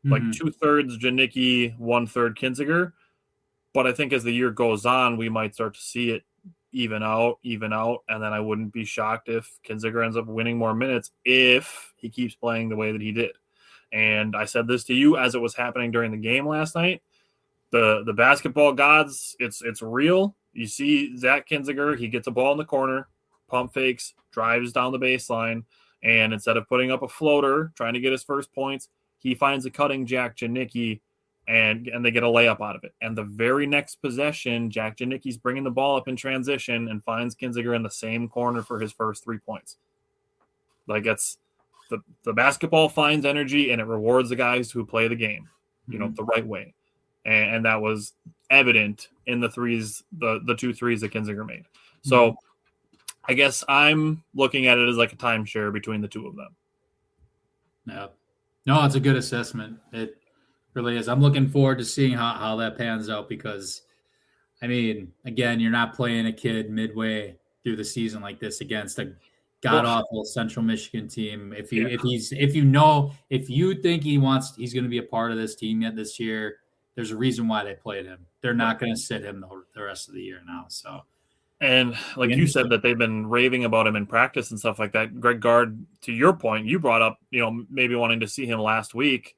like 2/3 Janicki, 1/3 Kinzinger. But I think as the year goes on, we might start to see it even out. And then I wouldn't be shocked if Kinzinger ends up winning more minutes if he keeps playing the way that he did. And I said this to you as it was happening during the game last night. The basketball gods, it's real. You see Zach Kinzinger, he gets a ball in the corner, pump fakes, drives down the baseline, and instead of putting up a floater, trying to get his first points, he finds a cutting Jack Janicki, and they get a layup out of it. And the very next possession, Jack Janicki's bringing the ball up in transition and finds Kinzinger in the same corner for his first 3 points. Like, it's the basketball finds energy, and it rewards the guys who play the game, the right way. And that was evident in the threes, the 2 threes that Kinzinger made. So I guess I'm looking at it as like a timeshare between the two of them. Yeah. No, it's a good assessment. It really is. I'm looking forward to seeing how that pans out because, again, you're not playing a kid midway through the season like this against a god-awful Central Michigan team. If you think he's going to be a part of this team yet this year, there's a reason why they played him. They're not going to sit him the rest of the year now. So, and like you said, that they've been raving about him in practice and stuff like that. Greg Gard, to your point, you brought up, maybe wanting to see him last week.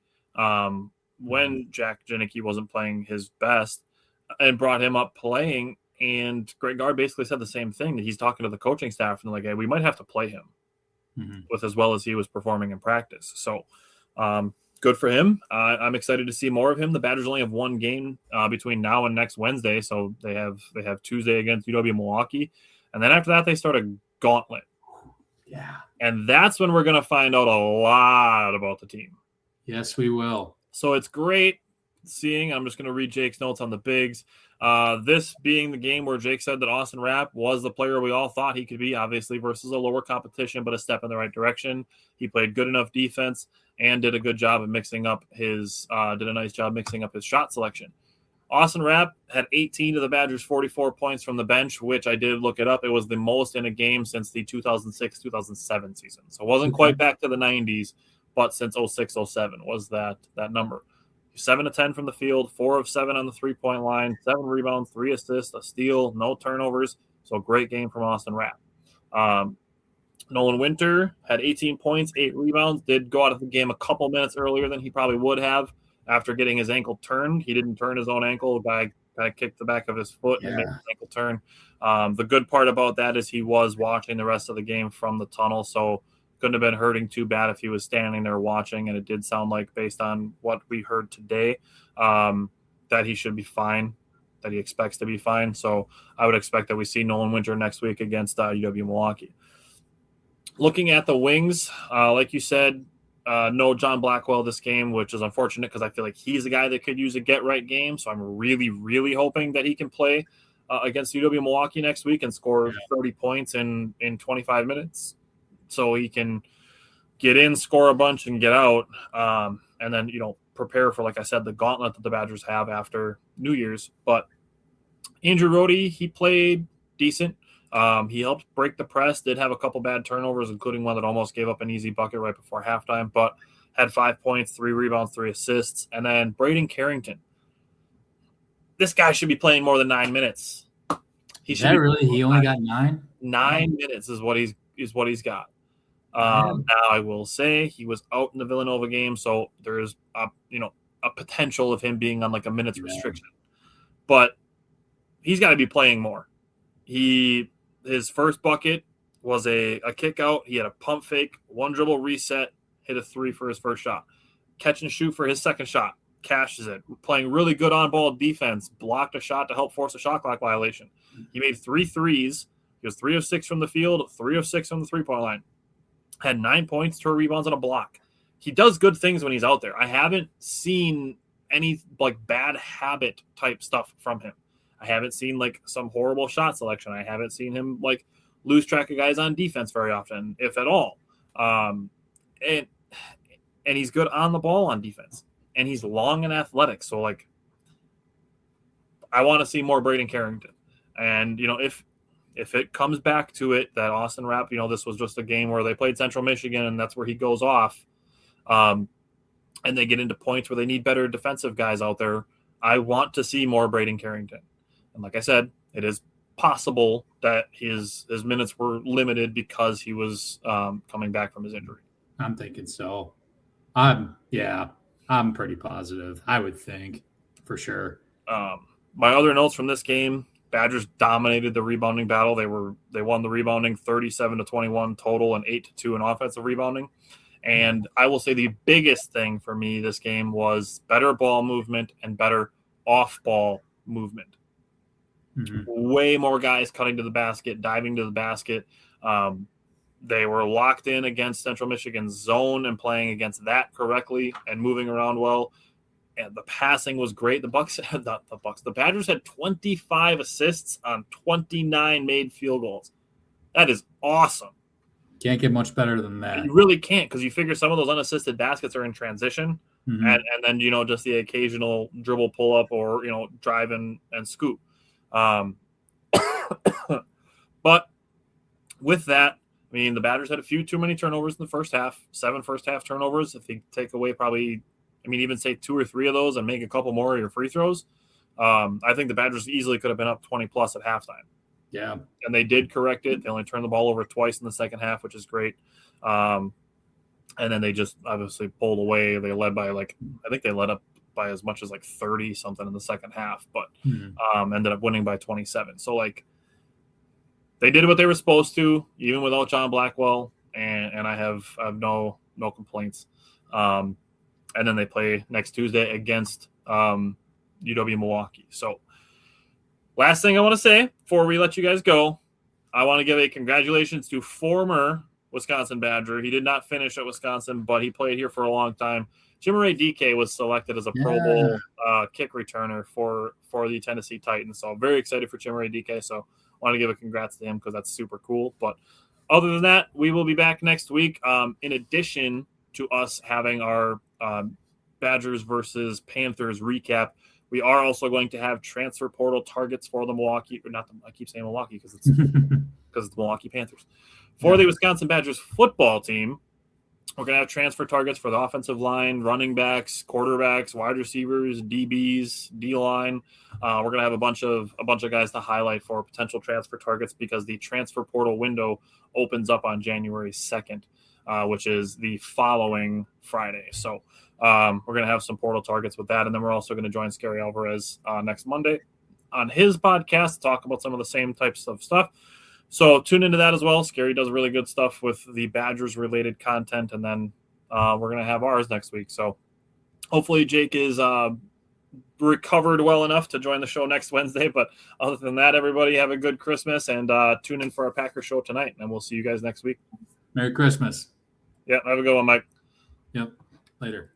when Jack Janicki wasn't playing his best and brought him up playing. And Greg Gard basically said the same thing, that he's talking to the coaching staff and like, hey, we might have to play him with as well as he was performing in practice. So good for him. I'm excited to see more of him. The Badgers only have one game between now and next Wednesday. So they have Tuesday against UW-Milwaukee. And then after that, they start a gauntlet. Yeah. And that's when we're going to find out a lot about the team. Yes, we will. So it's great seeing. I'm just going to read Jake's notes on the bigs. This being the game where Jake said that Austin Rapp was the player we all thought he could be, obviously versus a lower competition, but a step in the right direction. He played good enough defense and did a good job of mixing up his shot selection. Austin Rapp had 18 of the Badgers' 44 points from the bench, which I did look it up. It was the most in a game since the 2006-2007 season. So it wasn't quite back to the 90s, but since 06-07 was that number. 7 of 10 from the field, 4 of 7 on the three-point line, 7 rebounds, 3 assists, a steal, no turnovers. So great game from Austin Rapp. Nolan Winter had 18 points, 8 rebounds, did go out of the game a couple minutes earlier than he probably would have after getting his ankle turned. He didn't turn his own ankle. The guy kind of kicked the back of his foot and made his ankle turn. The good part about that is he was watching the rest of the game from the tunnel, so couldn't have been hurting too bad if he was standing there watching, and it did sound like, based on what we heard today, that he should be fine, that he expects to be fine. So I would expect that we see Nolan Winter next week against UW-Milwaukee. Looking at the wings, like you said, no John Blackwell this game, which is unfortunate because I feel like he's a guy that could use a get-right game. So I'm really, really hoping that he can play against UW-Milwaukee next week and score 30 points in 25 minutes. So he can get in, score a bunch, and get out, and then, prepare for, like I said, the gauntlet that the Badgers have after New Year's. But Andrew Rohde, he played decent. He helped break the press, did have a couple bad turnovers, including one that almost gave up an easy bucket right before halftime, but had 5 points, 3 rebounds, 3 assists. And then Braden Carrington. This guy should be playing more than 9 minutes. He only got 9? 9 minutes is what he's got. Now I will say he was out in the Villanova game, so there's a potential of him being on like a minutes restriction, but he's got to be playing more. His first bucket was a kick out. He had a pump fake, 1 dribble reset, hit a 3 for his first shot, catch and shoot for his second shot, cashes it, playing really good on ball defense, blocked a shot to help force a shot clock violation. He made 3 threes. He was 3 of 6 from the field, 3 of 6 from the 3-point line. Had 9 points, 2 rebounds, and a block. He does good things when he's out there. I haven't seen any bad habit type stuff from him. I haven't seen some horrible shot selection. I haven't seen him lose track of guys on defense very often, if at all. And he's good on the ball on defense, and he's long and athletic. So I want to see more Braden Carrington. And if it comes back to it that Austin Rapp, this was just a game where they played Central Michigan and that's where he goes off, and they get into points where they need better defensive guys out there, I want to see more Braden Carrington. And like I said, it is possible that his minutes were limited because he was coming back from his injury. I'm thinking so. I'm pretty positive. I would think for sure. My other notes from this game, Badgers dominated the rebounding battle. They won the rebounding 37-21 total and 8-2 in offensive rebounding. And I will say the biggest thing for me this game was better ball movement and better off-ball movement. Mm-hmm. Way more guys cutting to the basket, diving to the basket. They were locked in against Central Michigan's zone and playing against that correctly and moving around well. And the passing was great. The Badgers had 25 assists on 29 made field goals. That is awesome. Can't get much better than that. You really can't, because you figure some of those unassisted baskets are in transition, and then just the occasional dribble pull up or drive and scoop. But with that, I mean, the Badgers had a few too many turnovers in the first half. 7 first half turnovers. If you take away even say 2 or 3 of those and make a couple more of your free throws, I think the Badgers easily could have been up 20 plus at halftime. Yeah. And they did correct it. They only turned the ball over twice in the second half, which is great. And then they just obviously pulled away. They led by I think they led up by as much as like 30 something in the second half, but ended up winning by 27. So like they did what they were supposed to, even without John Blackwell, and I have no complaints. And then they play next Tuesday against UW Milwaukee. So last thing I want to say before we let you guys go, I want to give a congratulations to former Wisconsin Badger. He did not finish at Wisconsin, but he played here for a long time. Chimere Dike was selected as a Pro Bowl kick returner for the Tennessee Titans. So I'm very excited for Chimere Dike. So I want to give a congrats to him because that's super cool. But other than that, we will be back next week. In addition to us having our Badgers versus Panthers recap, we are also going to have transfer portal targets for the Milwaukee, or not the, I keep saying Milwaukee because it's the Milwaukee Panthers. For the Wisconsin Badgers football team, we're going to have transfer targets for the offensive line, running backs, quarterbacks, wide receivers, DBs, D-line. We're going to have a bunch of guys to highlight for potential transfer targets because the transfer portal window opens up on January 2nd, which is the following Friday. So we're going to have some portal targets with that, and then we're also going to join Scary Alvarez next Monday on his podcast to talk about some of the same types of stuff. So tune into that as well. Scary does really good stuff with the Badgers-related content, and then we're going to have ours next week. So hopefully Jake is recovered well enough to join the show next Wednesday. But other than that, everybody have a good Christmas, and tune in for our Packers show tonight, and we'll see you guys next week. Merry Christmas. Yeah, have a good one, Mike. Yep, later.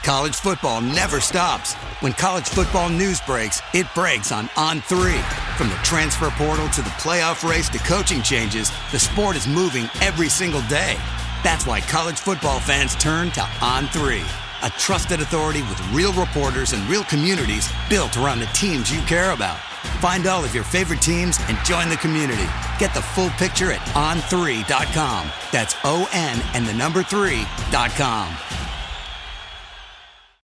College football never stops. When college football news breaks, it breaks on On3. From the transfer portal to the playoff race to coaching changes, the sport is moving every single day. That's why college football fans turn to On3, a trusted authority with real reporters and real communities built around the teams you care about. Find all of your favorite teams and join the community. Get the full picture at on3.com. That's ON and the number 3.com.